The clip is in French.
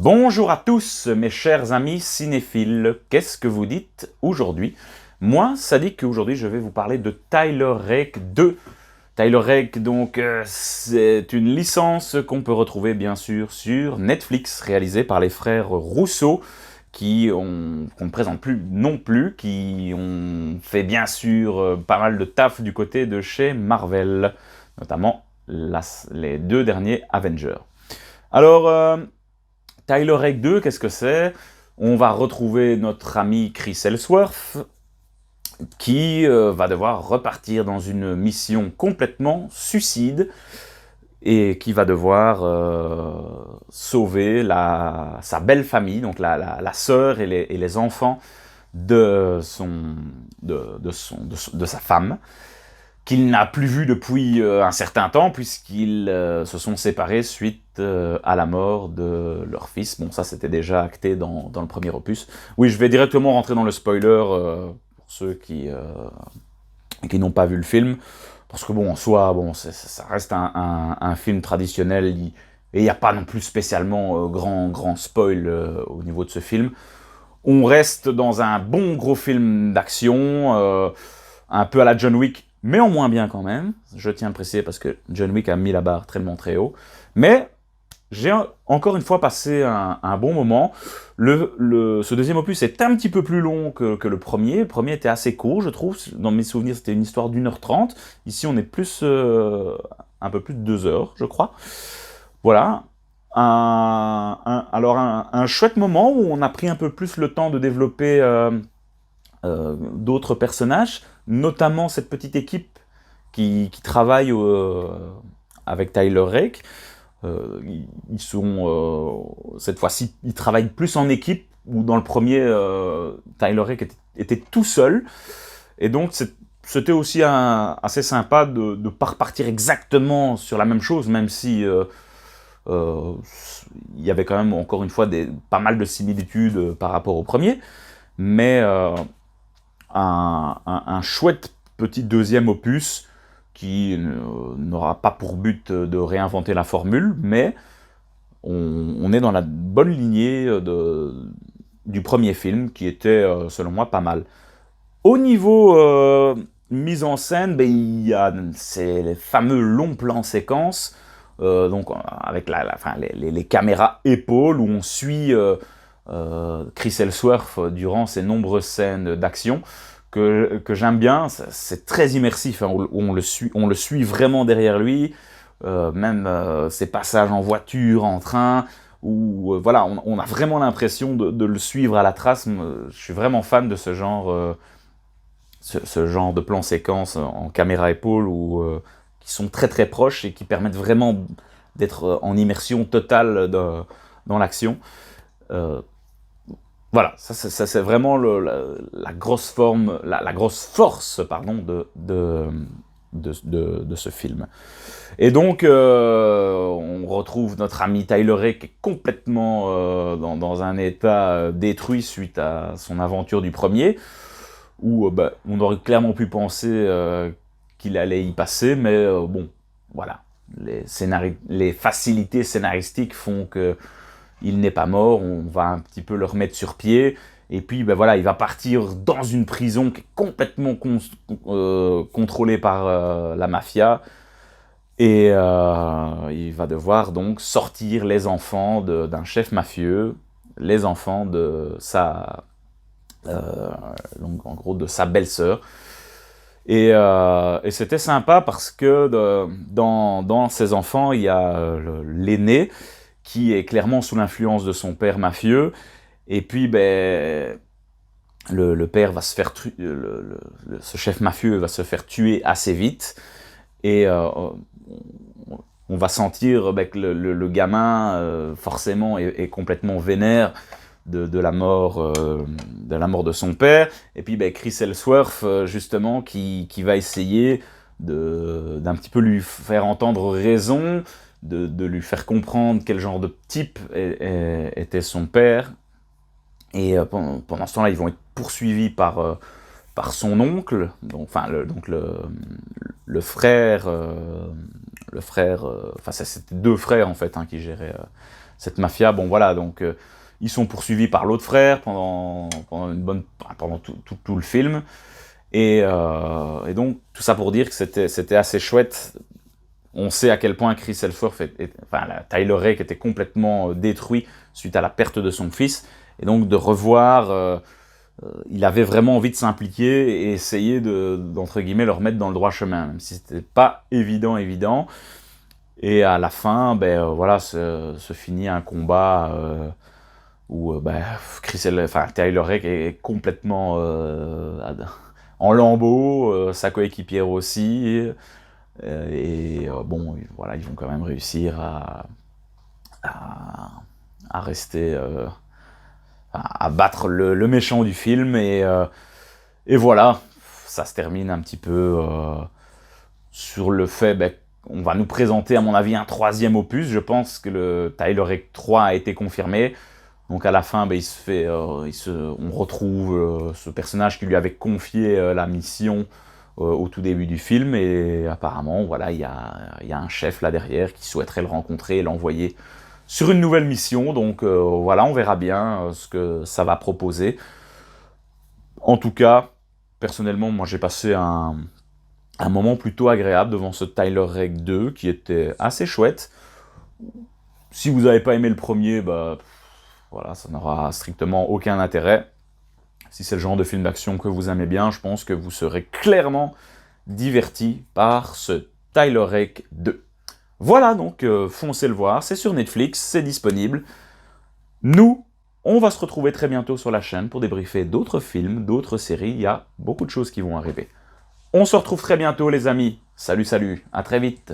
Bonjour à tous mes chers amis cinéphiles, qu'est-ce que vous dites aujourd'hui? Moi, ça dit qu'aujourd'hui je vais vous parler de Tyler Rake 2. Tyler Rake, donc, c'est une licence qu'on peut retrouver bien sûr sur Netflix, réalisée par les frères Russo, qu'on ne présente plus non plus, qui ont fait bien sûr pas mal de taf du côté de chez Marvel, notamment les deux derniers Avengers. Alors, Tyler Rake 2, qu'est-ce que c'est? On va retrouver notre ami Chris Ellsworth, qui va devoir repartir dans une mission complètement suicide, et qui va devoir sauver sa belle famille, donc la sœur et les enfants de sa femme, qu'il n'a plus vu depuis un certain temps, puisqu'ils se sont séparés suite à la mort de leur fils. Bon, ça c'était déjà acté dans le premier opus. Oui, je vais directement rentrer dans le spoiler pour ceux qui n'ont pas vu le film, parce que bon, en soi, bon, ça reste un film traditionnel, et il n'y a pas non plus spécialement grand spoil au niveau de ce film. On reste dans un bon gros film d'action, un peu à la John Wick, mais en moins bien quand même. Je tiens à le préciser parce que John Wick a mis la barre tellement très haut. Mais j'ai encore une fois passé un bon moment. Ce deuxième opus est un petit peu plus long que le premier. Le premier était assez court, je trouve. Dans mes souvenirs, c'était une histoire d'1h30. Ici, on est plus un peu plus de 2 heures, je crois. Voilà. Alors, un chouette moment où on a pris un peu plus le temps de développer d'autres personnages, notamment cette petite équipe qui travaille avec Tyler Rake. Ils sont cette fois-ci, ils travaillent plus en équipe, où dans le premier, Tyler Rake était tout seul, et donc c'était aussi assez sympa de ne pas repartir exactement sur la même chose, même si il y avait quand même encore une fois pas mal de similitudes par rapport au premier, mais un chouette petit deuxième opus qui n'aura pas pour but de réinventer la formule, mais on est dans la bonne lignée du premier film, qui était, selon moi, pas mal. Au niveau mise en scène, ben, il y a ces fameux longs plans séquences, donc avec les caméras épaules, où on suit Chris Ellsworth durant ces nombreuses scènes d'action, que j'aime bien. C'est très immersif, hein, on le suit vraiment derrière lui, même ses passages en voiture, en train, où voilà, on a vraiment l'impression de le suivre à la trace. Je suis vraiment fan de ce genre de plan séquence en caméra épaule, qui sont très très proches et qui permettent vraiment d'être en immersion totale dans l'action. Voilà, ça c'est vraiment la grosse force, pardon, de ce film. Et donc, on retrouve notre ami Tyler Rake, qui est complètement dans un état détruit suite à son aventure du premier, où on aurait clairement pu penser qu'il allait y passer, mais bon, voilà. Les facilités scénaristiques font que il n'est pas mort, on va un petit peu le remettre sur pied, et puis voilà, il va partir dans une prison qui est complètement contrôlée par la mafia, et il va devoir donc sortir les enfants d'un chef mafieux, les enfants de donc en gros de sa belle-sœur. Et c'était sympa parce que dans ses enfants, il y a l'aîné, qui est clairement sous l'influence de son père mafieux, et puis le père va se faire ce chef mafieux va se faire tuer assez vite, et on va sentir que le gamin forcément est complètement vénère de la mort de son père, et puis Chris Ellsworth justement qui va essayer d'un petit peu lui faire entendre raison, de lui faire comprendre quel genre de type était son père. Et pendant ce temps-là, ils vont être poursuivis par son oncle, le frère, enfin c'était 2 frères en fait, hein, qui géraient cette mafia. Bon voilà, donc ils sont poursuivis par l'autre frère pendant tout le film. Et donc, tout ça pour dire que c'était assez chouette. On sait à quel point Chris Hemsworth, Tyler Rake était complètement détruit suite à la perte de son fils. Et donc, de revoir, il avait vraiment envie de s'impliquer et essayer d'entre guillemets, le remettre dans le droit chemin, même si c'était pas évident. Et à la fin, voilà, se finit un combat où Tyler Rake est complètement en lambeaux, sa coéquipière aussi, bon, voilà, ils vont quand même réussir à rester, à battre le méchant du film, et voilà, ça se termine un petit peu sur le fait, on va nous présenter, à mon avis, un troisième opus. Je pense que le Tyler Rake 3 a été confirmé. Donc à la fin, on retrouve ce personnage qui lui avait confié la mission au tout début du film, et apparemment, voilà, il y a un chef là derrière qui souhaiterait le rencontrer et l'envoyer sur une nouvelle mission. Donc voilà, on verra bien ce que ça va proposer. En tout cas, personnellement, moi j'ai passé un moment plutôt agréable devant ce Tyler Rake 2 qui était assez chouette. Si vous n'avez pas aimé le premier, voilà, ça n'aura strictement aucun intérêt. Si c'est le genre de film d'action que vous aimez bien, je pense que vous serez clairement diverti par ce Tyler Rake 2. Voilà, donc foncez le voir, c'est sur Netflix, c'est disponible. Nous, on va se retrouver très bientôt sur la chaîne pour débriefer d'autres films, d'autres séries, il y a beaucoup de choses qui vont arriver. On se retrouve très bientôt les amis, salut, à très vite.